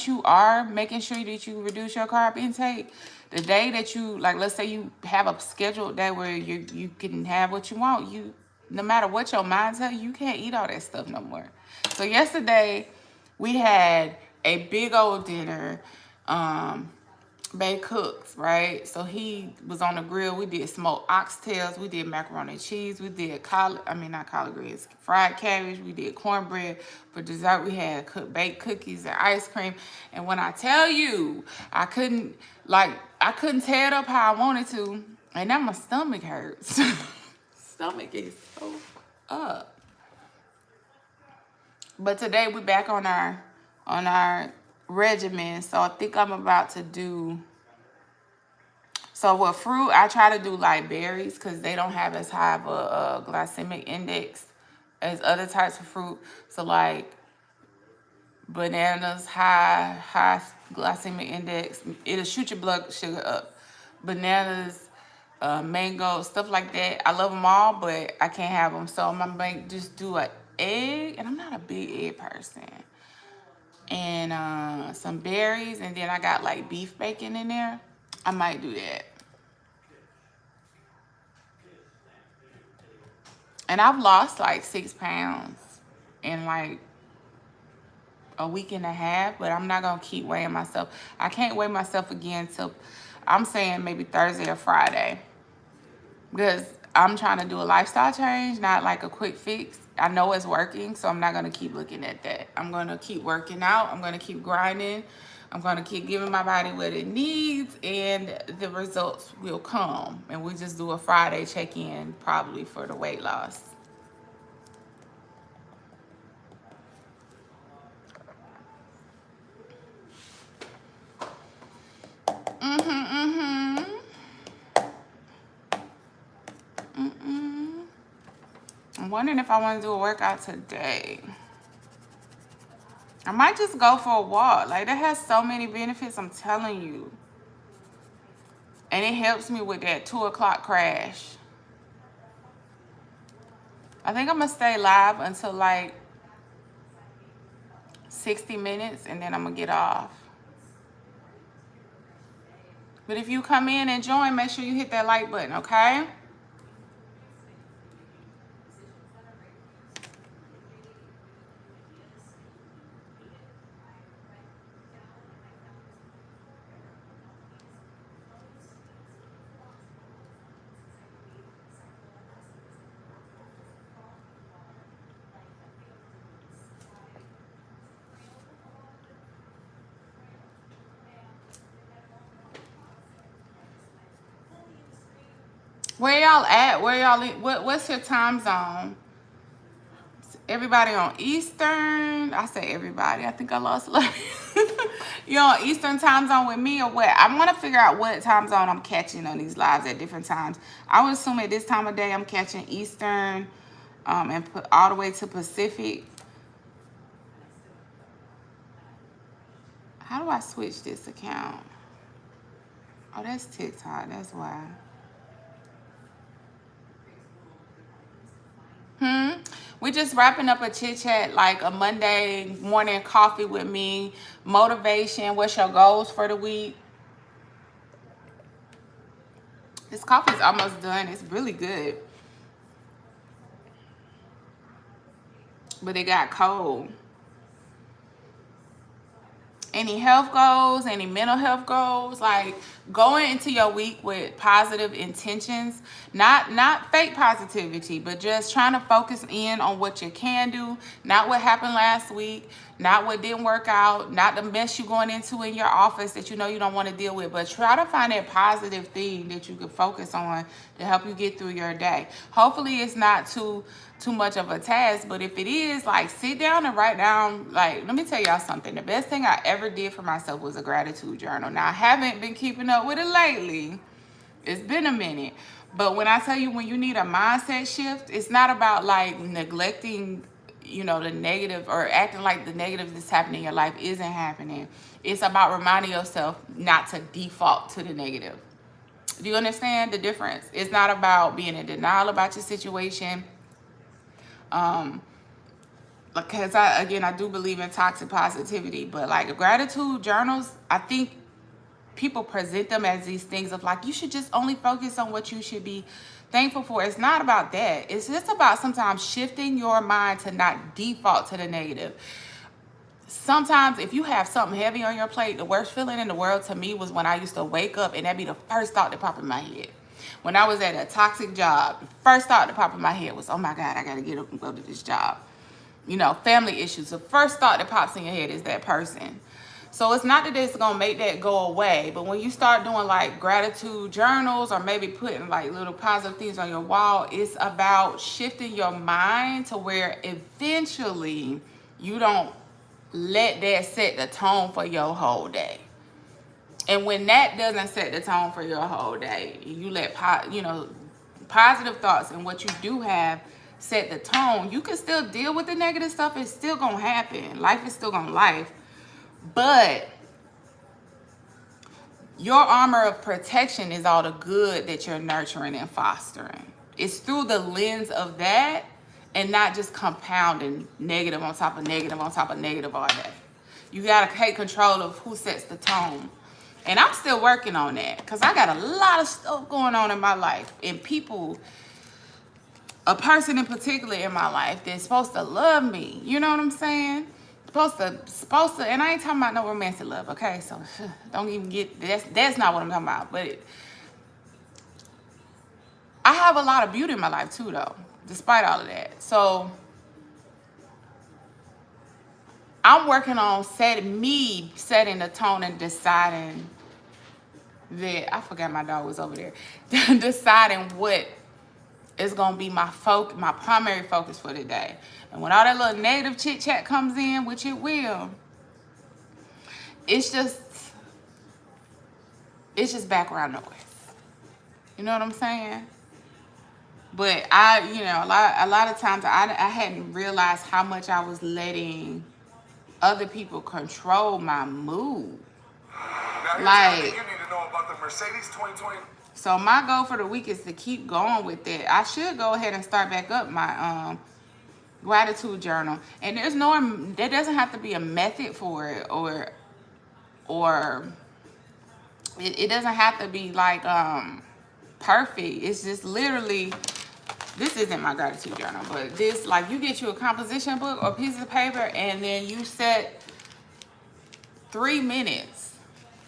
you are making sure that you reduce your carb intake, the day that you, like, let's say you have a scheduled day where you can have what you want, no matter what your mind tells you, you can't eat all that stuff no more. So yesterday, we had a big old dinner. Bay cooks, right? So he was on the grill. We did smoked oxtails. We did macaroni and cheese. We did not collard greens, fried cabbage. We did cornbread. For dessert, we had baked cookies and ice cream. And when I tell you, I couldn't tear it up how I wanted to. And now my stomach hurts. Stomach is so up. But today we're back on our regimen. So I think I'm about to do, so with fruit, I try to do like berries because they don't have as high of a glycemic index as other types of fruit. So like bananas, high glycemic index, it'll shoot your blood sugar up. Bananas, mango, stuff like that. I love them all, but I can't have them. So I'm gonna just do an egg, and I'm not a big egg person. And some berries, and then I got like beef bacon in there. I might do that. And I've lost like 6 pounds in like a week and a half, but I'm not gonna keep weighing myself. I can't weigh myself again till, I'm saying maybe Thursday or Friday, because I'm trying to do a lifestyle change, not like a quick fix. I know it's working, so I'm not gonna keep looking at that. I'm gonna keep working out. I'm gonna keep grinding. I'm gonna keep giving my body what it needs, and the results will come. And we just do a Friday check-in probably for the weight loss. I'm wondering if I want to do a workout today. I might just go for a walk. Like, that has so many benefits, I'm telling you. And it helps me with that 2 o'clock crash. I think I'm going to stay live until like 60 minutes, and then I'm going to get off. But if you come in and join, make sure you hit that like button, okay? Where y'all at? Where y'all? What's your time zone? Everybody on Eastern? I say everybody. I think I lost a lot. You on Eastern time zone with me or what? I want to figure out what time zone I'm catching on these lives at different times. I would assume at this time of day I'm catching Eastern, and put all the way to Pacific. How do I switch this account? Oh, that's TikTok. That's why. We just wrapping up a chit chat, like a Monday morning coffee with me, motivation. What's your goals for the week? This coffee's almost done. It's really good, but it got cold. Any health goals, any mental health goals, like going into your week with positive intentions, not fake positivity, but just trying to focus in on what you can do, not what happened last week, not what didn't work out, not the mess you're going into in your office that you know you don't want to deal with, but try to find that positive thing that you can focus on to help you get through your day. Hopefully it's not too much of a task, but if it is, like, sit down and write down, like, let me tell y'all something. The best thing I ever did for myself was a gratitude journal. Now, I haven't been keeping up with it lately. It's been a minute. But when I tell you, when you need a mindset shift, it's not about, like, neglecting, you know, the negative or acting like the negative that's happening in your life isn't happening. It's about reminding yourself not to default to the negative. Do you understand the difference? It's not about being in denial about your situation. Because I do believe in toxic positivity, but like gratitude journals, I think people present them as these things of like, you should just only focus on what you should be thankful for. It's not about that. It's just about sometimes shifting your mind to not default to the negative. Sometimes if you have something heavy on your plate, the worst feeling in the world to me was when I used to wake up and that'd be the first thought that popped in my head. When I was at a toxic job, the first thought that popped in my head was, oh my God, I gotta get up and go to this job. You know, family issues. The first thought that pops in your head is that person. So it's not that it's gonna make that go away, but when you start doing like gratitude journals or maybe putting like little positive things on your wall, it's about shifting your mind to where eventually you don't let that set the tone for your whole day. And when that doesn't set the tone for your whole day, you let positive thoughts and what you do have set the tone. You can still deal with the negative stuff. It's still gonna happen. Life is still gonna life. But your armor of protection is all the good that you're nurturing and fostering. It's through the lens of that and not just compounding negative on top of negative on top of negative all day. You gotta take control of who sets the tone. And I'm still working on that because I got a lot of stuff going on in my life and people, a person in particular in my life that's supposed to love me. You know what I'm saying? Supposed to, and I ain't talking about no romantic love, okay? So don't even get, that's not what I'm talking about. But I have a lot of beauty in my life too, though, despite all of that. So I'm working on setting the tone and deciding that, I forgot my dog was over there, deciding what is going to be my primary focus for the day. And when all that little negative chit chat comes in, which it will, it's just background noise. You know what I'm saying? But a lot of times I hadn't realized how much I was letting other people control my mood. Now here's everything you need to know about the Mercedes 2020. So my goal for the week is to keep going with that. I should go ahead and start back up my gratitude journal. And there doesn't have to be a method for it or it doesn't have to be like perfect. It's just literally, this isn't my gratitude journal, but this, like, you get you a composition book or piece of paper and then you set 3 minutes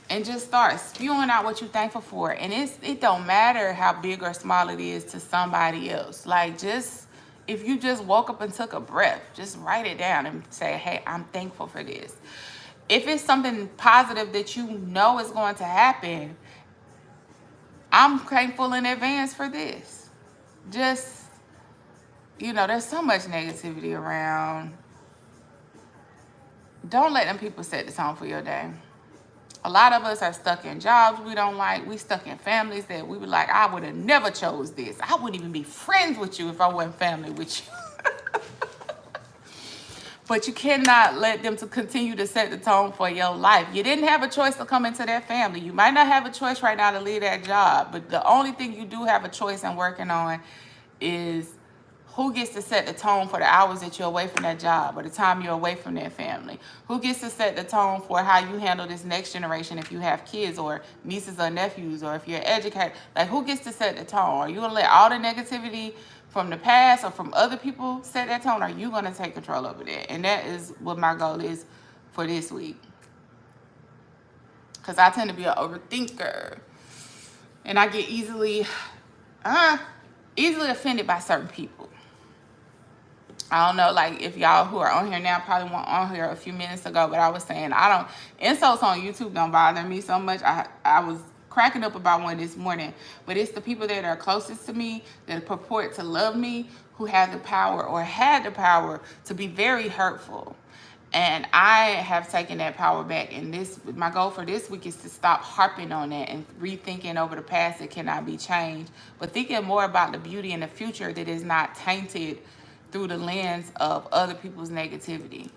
and just start spewing out what you're thankful for. And it don't matter how big or small it is to somebody else. Like, just, if you just woke up and took a breath, just write it down and say, hey, I'm thankful for this. If it's something positive that you know is going to happen, I'm thankful in advance for this. Just, you know, there's so much negativity around. Don't let them people set the tone for your day. A lot of us are stuck in jobs we don't like. We stuck in families that we were like, I would have never chose this. I wouldn't even be friends with you if I wasn't family with you. But you cannot let them to continue to set the tone for your life. You didn't have a choice to come into that family. You might not have a choice right now to leave that job. But the only thing you do have a choice in working on is who gets to set the tone for the hours that you're away from that job or the time you're away from that family. Who gets to set the tone for how you handle this next generation if you have kids or nieces or nephews, or if you're an educator. Like, who gets to set the tone? Are you going to let all the negativity from the past or from other people set that tone? Or are you going to take control over that? And that is what my goal is for this week. Because I tend to be an overthinker. And I get easily offended by certain people. I don't know, like, if y'all who are on here now probably weren't on here a few minutes ago, but I was saying, insults on YouTube don't bother me so much. I was cracking up about one this morning, but it's the people that are closest to me, that purport to love me, who have the power or had the power to be very hurtful. And I have taken that power back. And my goal for this week is to stop harping on that and rethinking over the past that cannot be changed, but thinking more about the beauty in the future that is not tainted through the lens of other people's negativity.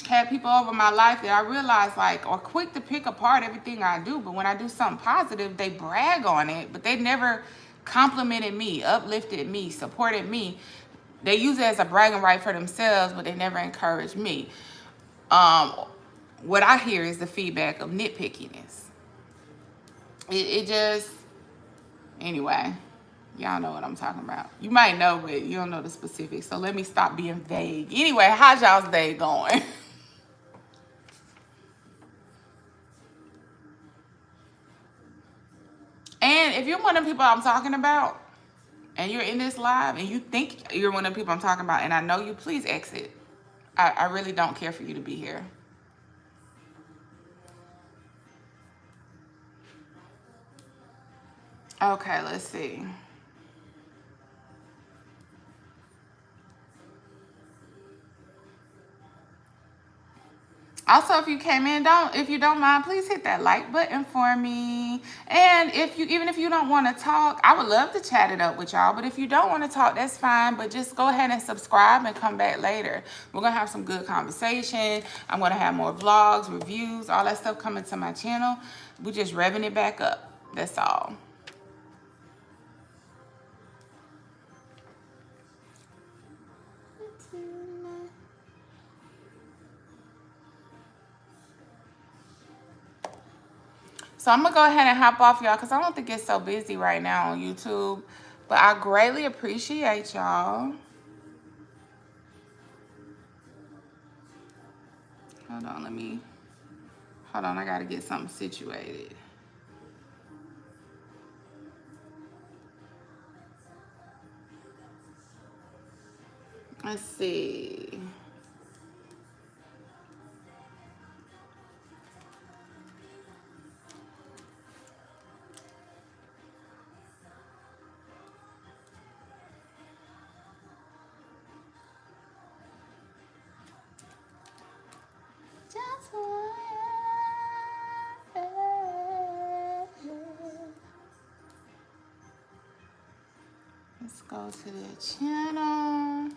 Had people over my life that I realized, like, are quick to pick apart everything I do, but when I do something positive, they brag on it, but they never complimented me, uplifted me, supported me. They use it as a bragging right for themselves, but they never encouraged me. What I hear is the feedback of nitpickiness. It just, anyway, y'all know what I'm talking about. You might know, but you don't know the specifics. So let me stop being vague. Anyway, how's y'all's day going? And if you're one of the people I'm talking about, and you're in this live, and you think you're one of the people I'm talking about, and I know you, please exit. I really don't care for you to be here. Okay, let's see. Also, if you came in, if you don't mind, please hit that like button for me. And even if you don't want to talk, I would love to chat it up with y'all. But if you don't want to talk, that's fine. But just go ahead and subscribe and come back later. We're gonna have some good conversation. I'm gonna have more vlogs, reviews, all that stuff coming to my channel. We're just revving it back up. That's all. So I'm going to go ahead and hop off, y'all, because I don't think it's so busy right now on YouTube. But I greatly appreciate y'all. Hold on, I got to get something situated. Let's see. Let's go to the channel.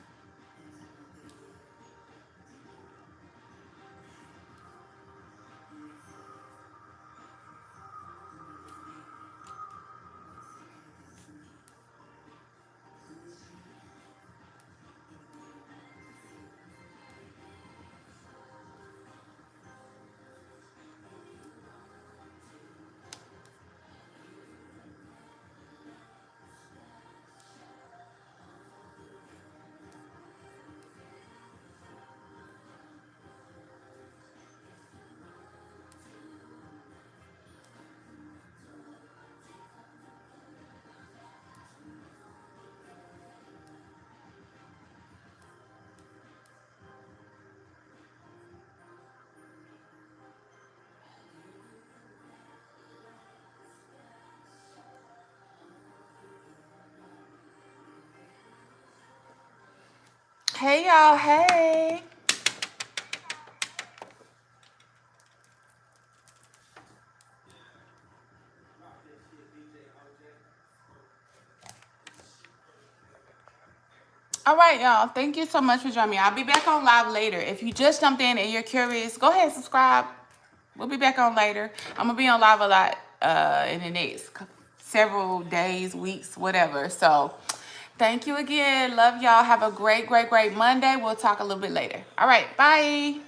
Hey, y'all. Hey. All right, y'all. Thank you so much for joining me. I'll be back on live later. If you just jumped in and you're curious, go ahead and subscribe. We'll be back on later. I'm going to be on live a lot in the next several days, weeks, whatever. So thank you again. Love y'all. Have a great, great, great Monday. We'll talk a little bit later. All right. Bye.